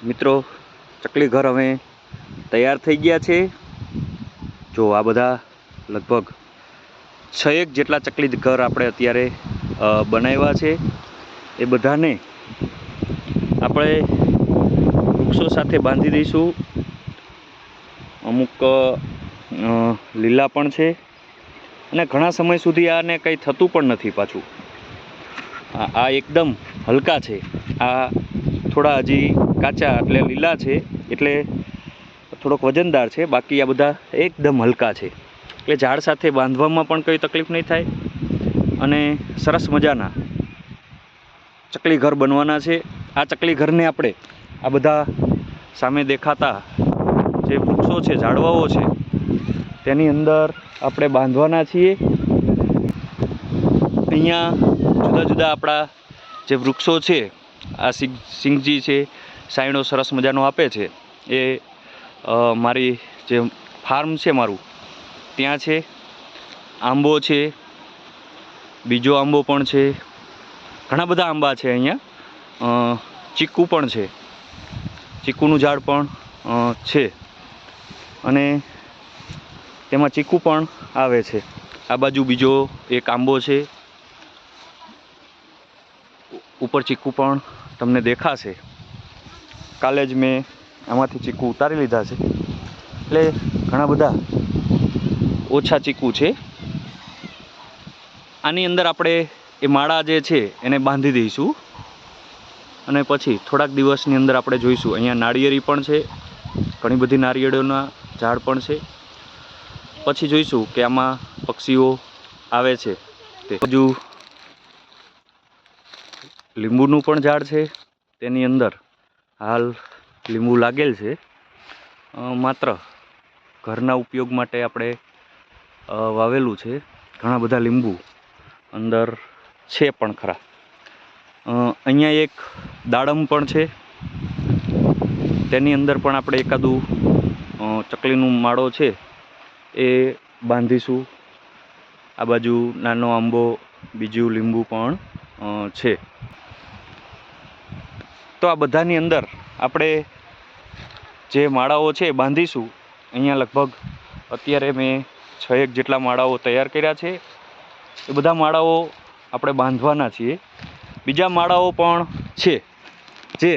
મિત્રો ચકલી ઘર હવે તૈયાર થઈ ગયા છે। જો આ બધા લગભગ 6 જેટલા ચકલી ઘર આપણે અત્યારે બનાવ્યા છે। એ બધાને આપણે વૃક્ષો સાથે બાંધી દઈશું। અમુક લીલા પણ છે અને ઘણા સમય સુધી આને કંઈ થતું પણ નથી પાછું। આ એકદમ હલકા છે। આ થોડા હજી કાચા એટલે લીલા છે એટલે થોડોક વજનદાર છે, બાકી આ બધા એકદમ હલકા છે એટલે ઝાડ સાથે બાંધવામાં પણ કોઈ તકલીફ નહીં થાય અને સરસ મજાના ચકલી ઘર બનવાના છે। આ ચકલી ઘરને આપણે આ બધા સામે દેખાતા જે વૃક્ષો છે, ઝાડવાઓ છે, તેની અંદર આપણે બાંધવાના છીએ। અહીંયા જુદા જુદા આપણા જે વૃક્ષો છે, આ સિંગજી છે, સાયણો સરસ મજાનો આપે છે। એ મારી જે ફાર્મ છે મારું ત્યાં છે। આંબો છે, બીજો આંબો પણ છે, ઘણા બધા આંબા છે અહીંયા। ચીકુ પણ છે, ચીકુનું ઝાડ પણ છે અને તેમાં ચીકુ પણ આવે છે। આ બાજુ બીજો એક આંબો છે, ઉપર ચીકુ પણ તમને દેખાશે। કાલે જ મેં આમાંથી ચીકુ ઉતારી લીધા છે એટલે ઘણા બધા ઓછા ચીકુ છે। આની અંદર આપણે એ માળા જે છે એને બાંધી દઈશું અને પછી થોડાક દિવસની અંદર આપણે જોઈશું। અહીંયા નાળિયેરી પણ છે, ઘણી બધી નારિયેળોના ઝાડ પણ છે। પછી જોઈશું કે આમાં પક્ષીઓ આવે છે તે બાજુ લીંબુનું પણ ઝાડ છે, તેની અંદર હાલ લીંબુ લાગેલ છે। માત્ર ઘરના ઉપયોગ માટે આપણે વાવેલું છે। ઘણા બધા લીંબુ અંદર છે પણ ખરા। અહીંયા એક દાડમ પણ છે, તેની અંદર પણ આપણે એકાદું ચકલીનું માળો છે એ બાંધીશું। આ બાજુ નાનો આંબો, બીજું લીંબુ પણ છે। તો આ બધાની અંદર આપણે જે માળાઓ છે એ બાંધીશું। અહીંયા લગભગ અત્યારે મેં 6 જેટલા માળાઓ તૈયાર કર્યા છે। એ બધા માળાઓ આપણે બાંધવાના છીએ। બીજા માળાઓ પણ છે જે